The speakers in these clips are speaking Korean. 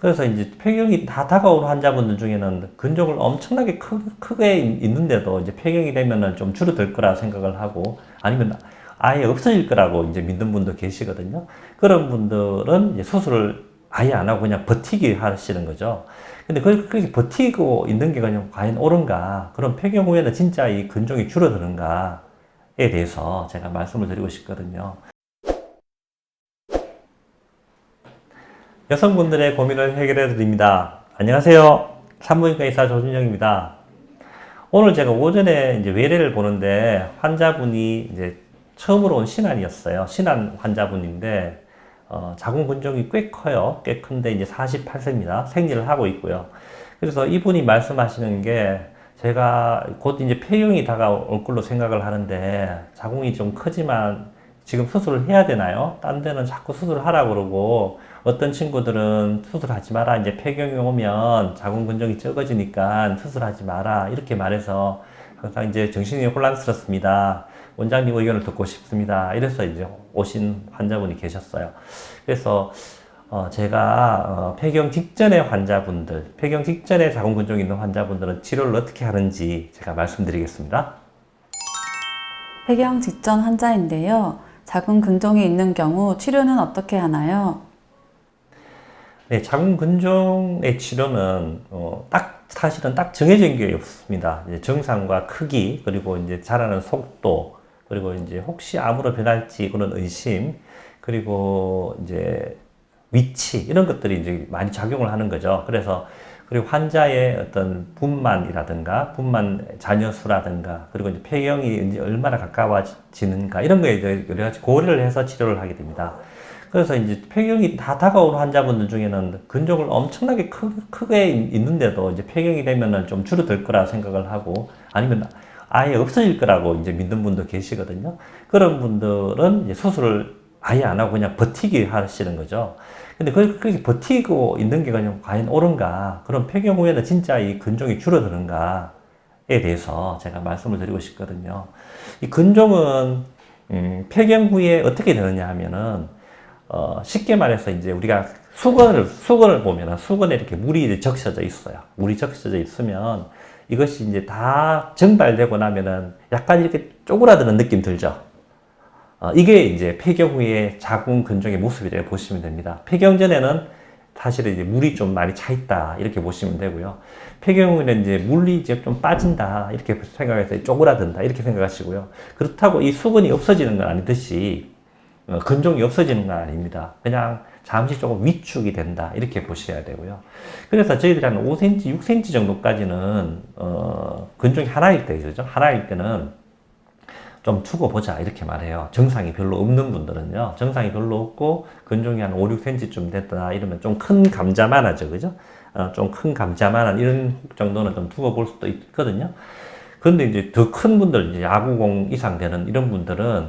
그래서 이제 폐경이 다 다가오는 환자분들 중에는 근종을 엄청나게 크게 있는데도 이제 폐경이 되면은 좀 줄어들 거라 생각을 하고 아니면 아예 없어질 거라고 이제 믿는 분도 계시거든요. 그런 분들은 이제 수술을 아예 안 하고 그냥 버티기 하시는 거죠. 근데 그렇게 버티고 있는 게 그냥 과연 옳은가? 그럼 폐경 후에는 진짜 이 근종이 줄어드는가에 대해서 제가 말씀을 드리고 싶거든요. 여성분들의 고민을 해결해 드립니다. 안녕하세요. 산부인과 의사 조준영입니다. 오늘 제가 오전에 이제 외래를 보는데 환자분이 이제 처음으로 온 신안이었어요. 신안 환자분인데, 자궁 근종이 꽤 커요. 꽤 큰데 이제 48세입니다. 생리를 하고 있고요. 그래서 이분이 말씀하시는 게 제가 곧 이제 폐경이 다가올 걸로 생각을 하는데 자궁이 좀 크지만 지금 수술을 해야 되나요? 딴 데는 자꾸 수술을 하라고 그러고 어떤 친구들은 수술하지 마라. 이제 폐경이 오면 자궁 근종이 적어지니까 수술하지 마라. 이렇게 말해서 항상 이제 정신이 혼란스럽습니다. 원장님 의견을 듣고 싶습니다. 이래서 이제 오신 환자분이 계셨어요. 그래서 제가 폐경 직전의 환자분들, 폐경 직전에 자궁 근종이 있는 환자분들은 치료를 어떻게 하는지 제가 말씀드리겠습니다. 폐경 직전 환자인데요. 자궁 근종이 있는 경우 치료는 어떻게 하나요? 네, 자궁 근종의 치료는 사실은 딱 정해진 게 없습니다. 이제 증상과 크기, 그리고 이제 자라는 속도, 그리고 이제 혹시 암으로 변할지 그런 의심, 그리고 이제 위치 이런 것들이 이제 많이 작용을 하는 거죠. 그리고 환자의 어떤 분만이라든가 분만 잔여 수라든가 그리고 이제 폐경이 이제 얼마나 가까워지는가 이런 거에 이제 여러 가지 고려를 해서 치료를 하게 됩니다. 그래서 이제 폐경이 다 다가오는 환자분들 중에는 근종을 엄청나게 크게 있는데도 이제 폐경이 되면은 좀 줄어들 거라 생각을 하고 아니면 아예 없어질 거라고 이제 믿는 분도 계시거든요. 그런 분들은 이제 수술을 아예 안 하고 그냥 버티기 하시는 거죠. 근데 그렇게 버티고 있는 게 그냥 과연 옳은가? 그럼 폐경 후에는 진짜 이 근종이 줄어드는가에 대해서 제가 말씀을 드리고 싶거든요. 이 근종은 폐경 후에 어떻게 되느냐 하면은 쉽게 말해서 이제 우리가 수건을 보면은 수건에 이렇게 물이 적셔져 있어요. 물이 적셔져 있으면 이것이 이제 다 증발되고 나면은 약간 이렇게 쪼그라드는 느낌 들죠. 이게 이제 폐경 후에 자궁 근종의 모습이라고 보시면 됩니다. 폐경 전에는 사실은 이제 물이 좀 많이 차 있다 이렇게 보시면 되고요. 폐경 후에는 이제 물이 이제 좀 빠진다 이렇게 생각해서 쪼그라든다 이렇게 생각하시고요. 그렇다고 이 수건이 없어지는 건 아니듯이 근종이 없어지는 건 아닙니다. 그냥 잠시 조금 위축이 된다 이렇게 보셔야 되고요. 그래서 저희들이 한 5cm, 6cm 정도까지는 근종이 하나일 때 그죠? 하나일 때는 좀 두고 보자 이렇게 말해요. 정상이 별로 없는 분들은요. 정상이 별로 없고 근종이 한 5, 6cm쯤 됐다 이러면 좀 큰 감자만 하죠. 그죠? 좀 큰 감자만 한 이런 정도는 좀 두고 볼 수도 있거든요. 근데 이제 더 큰 분들, 이제 야구공 이상 되는 이런 분들은,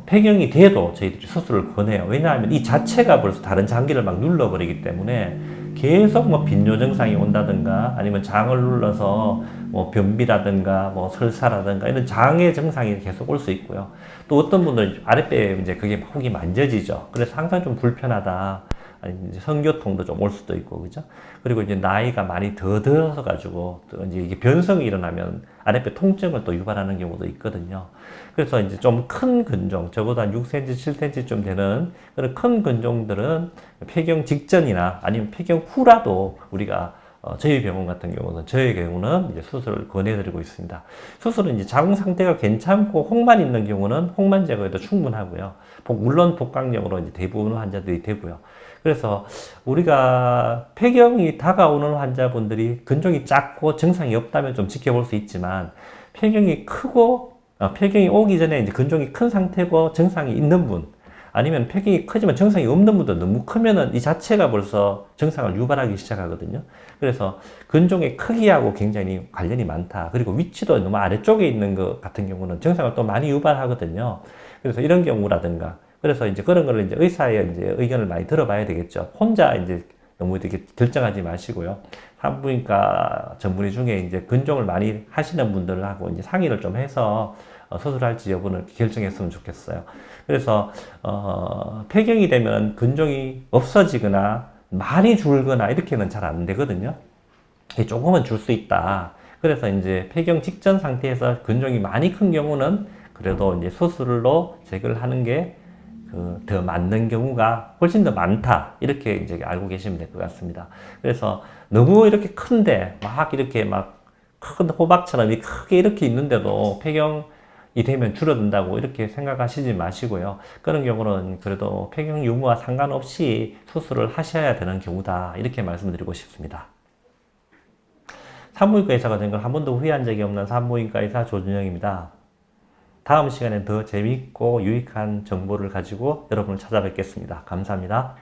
폐경이 돼도 저희들이 수술을 권해요. 왜냐하면 이 자체가 벌써 다른 장기를 막 눌러버리기 때문에 계속 뭐 빈뇨 증상이 온다든가 아니면 장을 눌러서 뭐 변비라든가 뭐 설사라든가 이런 장의 증상이 계속 올 수 있고요. 또 어떤 분들은 아랫배에 이제 그게 혹이 만져지죠. 그래서 항상 좀 불편하다. 아니면 이제 성교통도 좀 올 수도 있고, 그죠? 그리고 이제 나이가 많이 더 들어서 가지고, 또 이제 이게 변성이 일어나면 아랫배 통증을 또 유발하는 경우도 있거든요. 그래서 이제 좀 큰 근종, 적어도 한 6cm, 7cm쯤 되는 그런 큰 근종들은 폐경 직전이나 아니면 폐경 후라도 우리가 저희 병원 같은 경우는, 저희 경우는 이제 수술을 권해드리고 있습니다. 수술은 이제 자궁 상태가 괜찮고 혹만 있는 경우는 혹만 제거해도 충분하고요. 물론 복강력으로 이제 대부분 환자들이 되고요. 그래서 우리가 폐경이 다가오는 환자분들이 근종이 작고 증상이 없다면 좀 지켜볼 수 있지만 폐경이 크고 폐경이 오기 전에 이제 근종이 큰 상태고 증상이 있는 분 아니면 폐경이 크지만 증상이 없는 분도 너무 크면은 이 자체가 벌써 증상을 유발하기 시작하거든요. 그래서 근종의 크기하고 굉장히 관련이 많다. 그리고 위치도 너무 아래쪽에 있는 것 같은 경우는 증상을 또 많이 유발하거든요. 그래서 이런 경우라든가 그래서 이제 그런 거를 이제 의사의 이제 의견을 많이 들어봐야 되겠죠. 혼자 이제 너무 이렇게 결정하지 마시고요. 산부인과 전문의 중에 이제 근종을 많이 하시는 분들하고 이제 상의를 좀 해서 수술할지 여부는 결정했으면 좋겠어요. 그래서 폐경이 되면 근종이 없어지거나 많이 줄거나 이렇게는 잘 안 되거든요. 조금은 줄 수 있다. 그래서 이제 폐경 직전 상태에서 근종이 많이 큰 경우는 그래도 이제 수술로 제거를 하는 게 더 맞는 경우가 훨씬 더 많다. 이렇게 이제 알고 계시면 될 것 같습니다. 그래서 너무 이렇게 큰데 막 이렇게 막 큰 호박처럼 크게 이렇게 있는데도 폐경이 되면 줄어든다고 이렇게 생각하시지 마시고요. 그런 경우는 그래도 폐경 유무와 상관없이 수술을 하셔야 되는 경우다. 이렇게 말씀드리고 싶습니다. 산부인과 의사가 된 걸 한 번도 후회한 적이 없는 산부인과 의사 조준영입니다. 다음 시간에 더 재미있고 유익한 정보를 가지고 여러분을 찾아뵙겠습니다. 감사합니다.